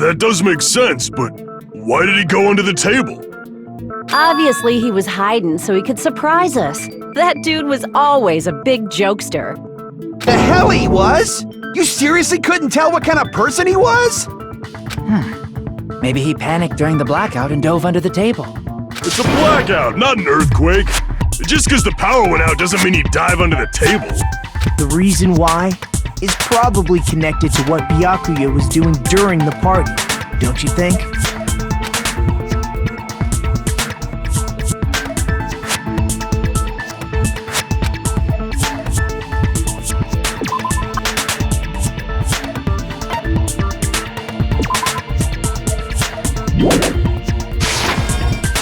That does make sense, but why did he go under the table? Obviously, he was hiding so he could surprise us. That dude was always a big jokester. The hell he was? You seriously couldn't tell what kind of person he was? Maybe he panicked during the blackout and dove under the table. It's a blackout, not an earthquake. Just because the power went out doesn't mean he'd dive under the table. The reason why is probably connected to what Byakuya was doing during the party, don't you think?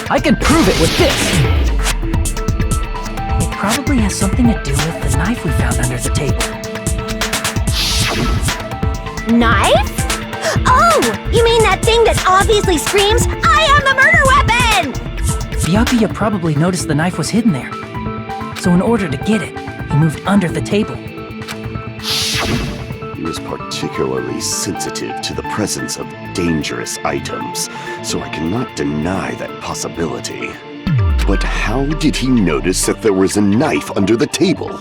I can prove it with this! It probably has something to do with the knife we found under the table. Knife? Oh! You mean that thing that obviously screams, I am the murder weapon! Byakuya probably noticed the knife was hidden there. So in order to get it, he moved under the table. He was particularly sensitive to the presence of dangerous items, so I cannot deny that possibility. But how did he notice that there was a knife under the table?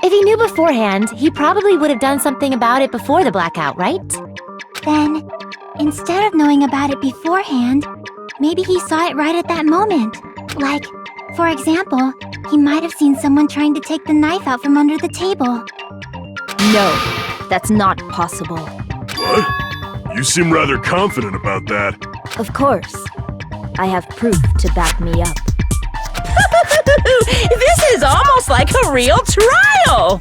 If he knew beforehand, he probably would have done something about it before the blackout, right? Then, instead of knowing about it beforehand, maybe he saw it right at that moment. Like, for example, he might have seen someone trying to take the knife out from under the table. No, that's not possible. What? You seem rather confident about that. Of course. I have proof to back me up. This is almost like a real trial!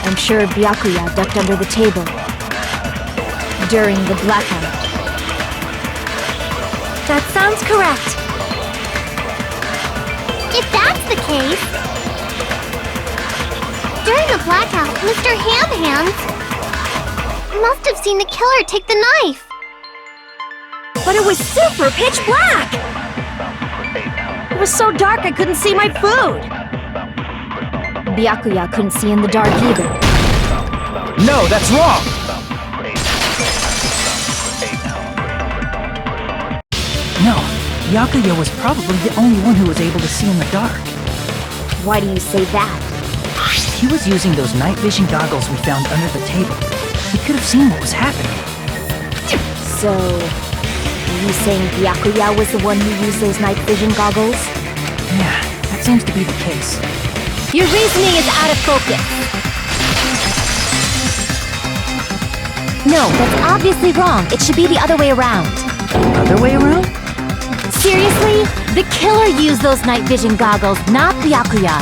I'm sure Byakuya ducked under the table during the blackout. That sounds correct. If that's the case, during the blackout, Mr. Hamhands must have seen the killer take the knife. But it was super pitch black! It was so dark I couldn't see my food. Byakuya couldn't see in the dark either. No, that's wrong! No, Byakuya was probably the only one who was able to see in the dark. Why do you say that? He was using those night vision goggles we found under the table. He could have seen what was happening. So, are you saying Byakuya was the one who used those night vision goggles? Yeah, that seems to be the case. Your reasoning is out of focus. No, that's obviously wrong. It should be the other way around. Other way around? Seriously? The killer used those night vision goggles, not Byakuya.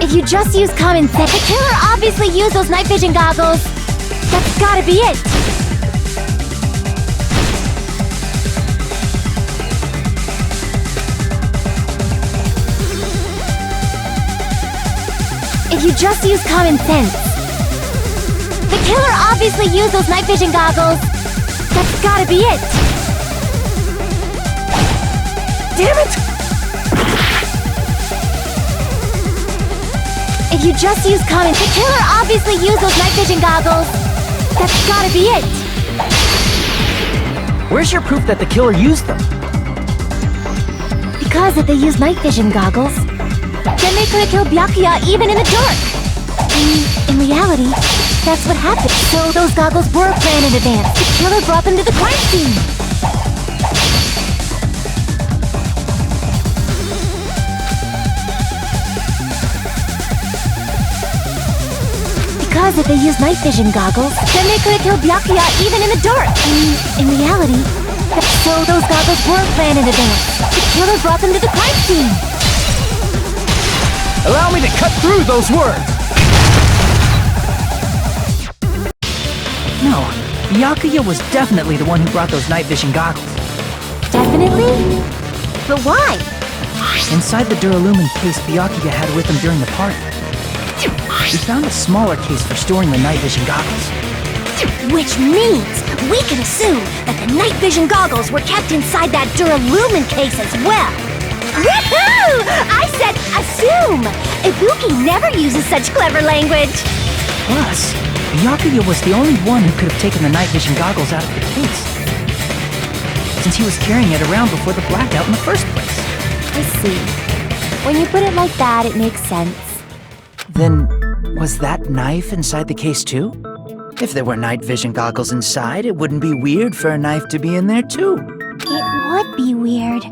If you just use common sense, the killer obviously used those night vision goggles. That's gotta be it. If you just use common sense. The killer obviously used those night vision goggles. That's gotta be it. Damn it! If you just use common, the killer obviously used those night vision goggles. That's gotta be it. Where's your proof that the killer used them? Because if they used night vision goggles, then they could have killed Byakuya even in the dark. In reality, that's what happened. So those goggles were planned in advance. The killer brought them to the crime scene. Because if they used night vision goggles, then they could have killed Byakuya even in the dark. In reality, so those goggles were planned in advance. The killer brought them to the crime scene. Allow me to cut through those words! No, Byakuya was definitely the one who brought those night vision goggles. Definitely? But why? Inside the Duralumin case Byakuya had with him during the party, we found a smaller case for storing the night vision goggles. Which means we can assume that the night vision goggles were kept inside that Duralumin case as well. Woohoo! I said assume! Ibuki never uses such clever language. Plus, Byakuya was the only one who could have taken the night vision goggles out of the case, since he was carrying it around before the blackout in the first place. I see. When you put it like that, it makes sense. Then, was that knife inside the case too? If there were night vision goggles inside, it wouldn't be weird for a knife to be in there too. It would be weird.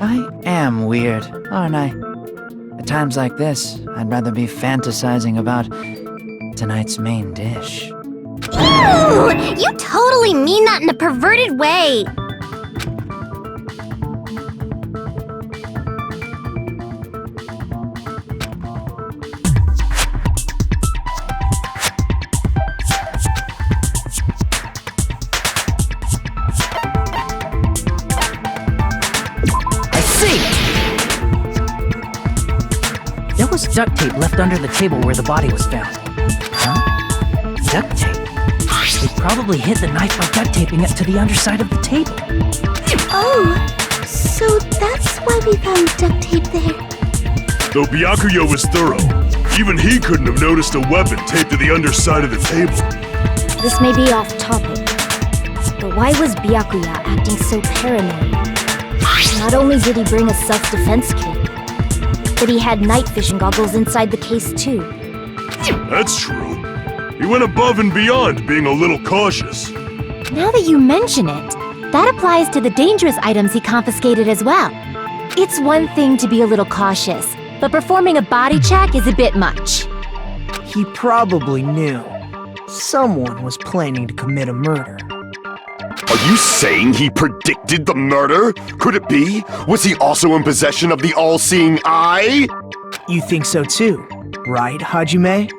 I am weird, aren't I? At times like this, I'd rather be fantasizing about tonight's main dish. Ooh! You totally mean that in a perverted way. There was duct tape left under the table where the body was found. Huh? Duct tape? They probably hid the knife by duct taping it to the underside of the table. Oh, so that's why we found duct tape there. Though Byakuya was thorough, even he couldn't have noticed a weapon taped to the underside of the table. This may be off topic, but why was Byakuya acting so paranoid? Not only did he bring a self-defense kit, but he had night vision goggles inside the case too. That's true. He went above and beyond, being a little cautious. Now that you mention it, that applies to the dangerous items he confiscated as well. It's one thing to be a little cautious, but performing a body check is a bit much. He probably knew. Someone was planning to commit a murder. Are you saying he predicted the murder? Could it be? Was he also in possession of the all-seeing eye? You think so too, right, Hajime?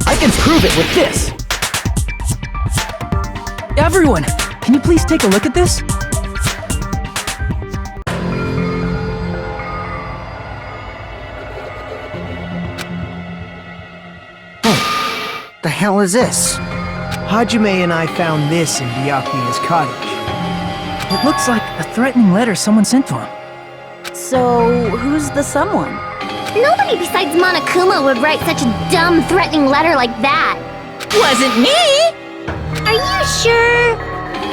I can prove it with this! Everyone, can you please take a look at this? The hell is this? Hajime and I found this in Byakuya's cottage. It looks like a threatening letter someone sent to him. So, who's the someone? Nobody besides Monokuma would write such a dumb, threatening letter like that. Wasn't me! Are you sure?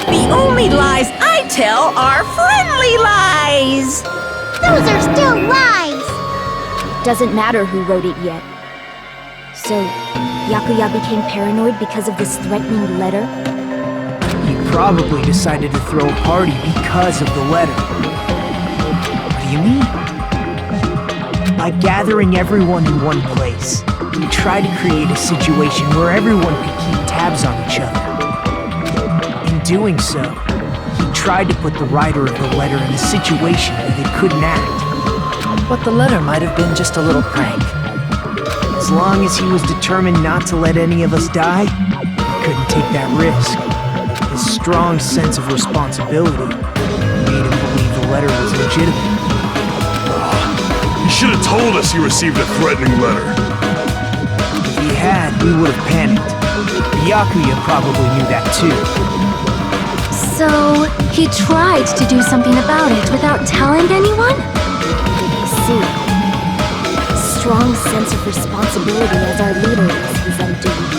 The only lies I tell are friendly lies! Those are still lies! Doesn't matter who wrote it yet. So, Byakuya became paranoid because of this threatening letter? He probably decided to throw a party because of the letter. What do you mean? I By gathering everyone in one place, he tried to create a situation where everyone could keep tabs on each other. In doing so, he tried to put the writer of the letter in a situation where they couldn't act. But the letter might have been just a little prank. As long as he was determined not to let any of us die, he couldn't take that risk. His strong sense of responsibility made him believe the letter was legitimate. He should have told us he received a threatening letter. If he had, we would have panicked. Byakuya probably knew that too. So, he tried to do something about it without telling anyone? See, strong sense of responsibility as our leader is his undoing.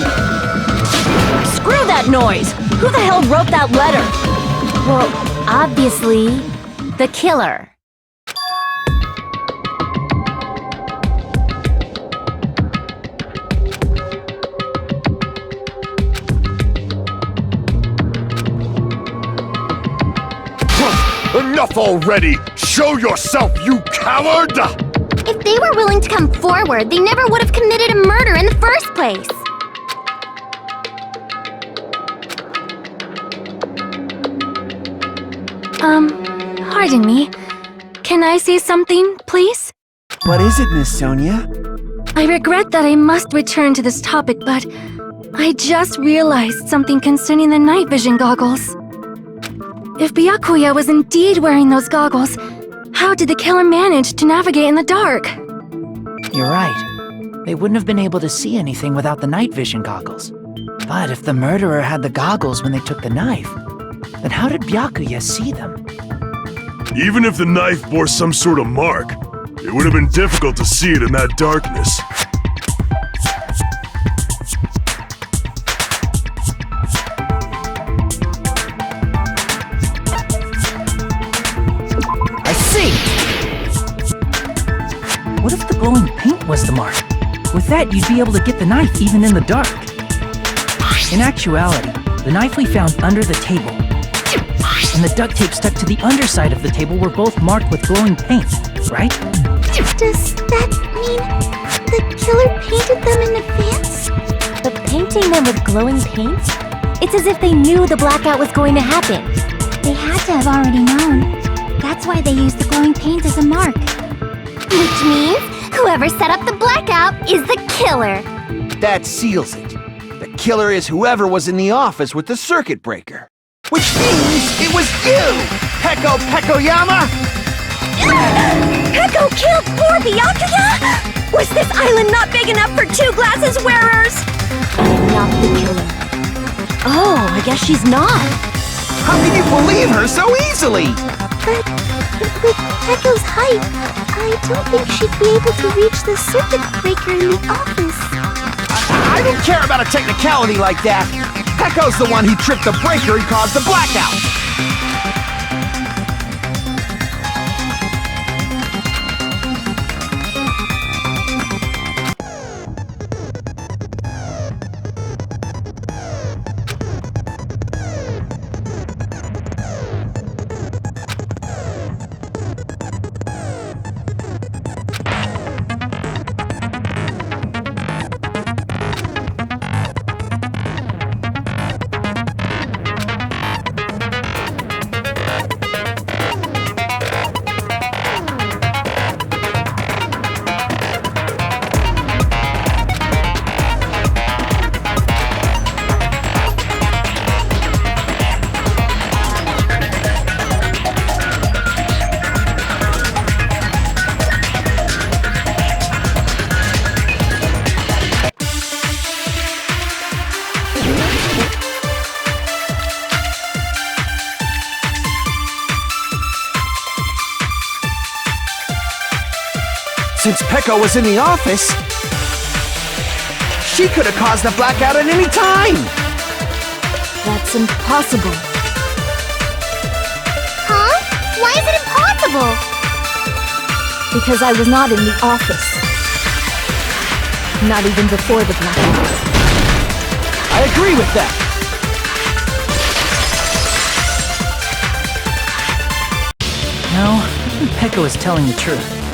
Screw that noise! Who the hell wrote that letter? Well, obviously, the killer. Enough already! Show yourself, you coward! If they were willing to come forward, they never would have committed a murder in the first place. Pardon me. Can I say something, please? What is it, Miss Sonia? I regret that I must return to this topic, but I just realized something concerning the night vision goggles. If Byakuya was indeed wearing those goggles, how did the killer manage to navigate in the dark? You're right. They wouldn't have been able to see anything without the night vision goggles. But if the murderer had the goggles when they took the knife, then how did Byakuya see them? Even if the knife bore some sort of mark, it would have been difficult to see it in that darkness. I see! What if the glowing paint was the mark? With that, you'd be able to get the knife even in the dark. In actuality, the knife we found under the table and the duct tape stuck to the underside of the table were both marked with glowing paint, right? Does that mean the killer painted them in advance? But painting them with glowing paint? It's as if they knew the blackout was going to happen. They had to have already known. That's why they used the glowing paint as a mark. Which means whoever set up the blackout is the killer. That seals it. The killer is whoever was in the office with the circuit breaker. Which means it was you, Peko Pekoyama! Peko killed poor Byakuya? Was this island not big enough for 2 glasses wearers? I'm not the killer. Oh, I guess she's not. How can you believe her so easily? But with Peko's height, I don't think she'd be able to reach the circuit breaker in the office. I don't care about a technicality like that. Peko's the one who tripped the breaker and caused the blackout. Since Peko was in the office, she could have caused the blackout at any time! That's impossible. Huh? Why is it impossible? Because I was not in the office. Not even before the blackout. I agree with that! No, I think Peko is telling the truth.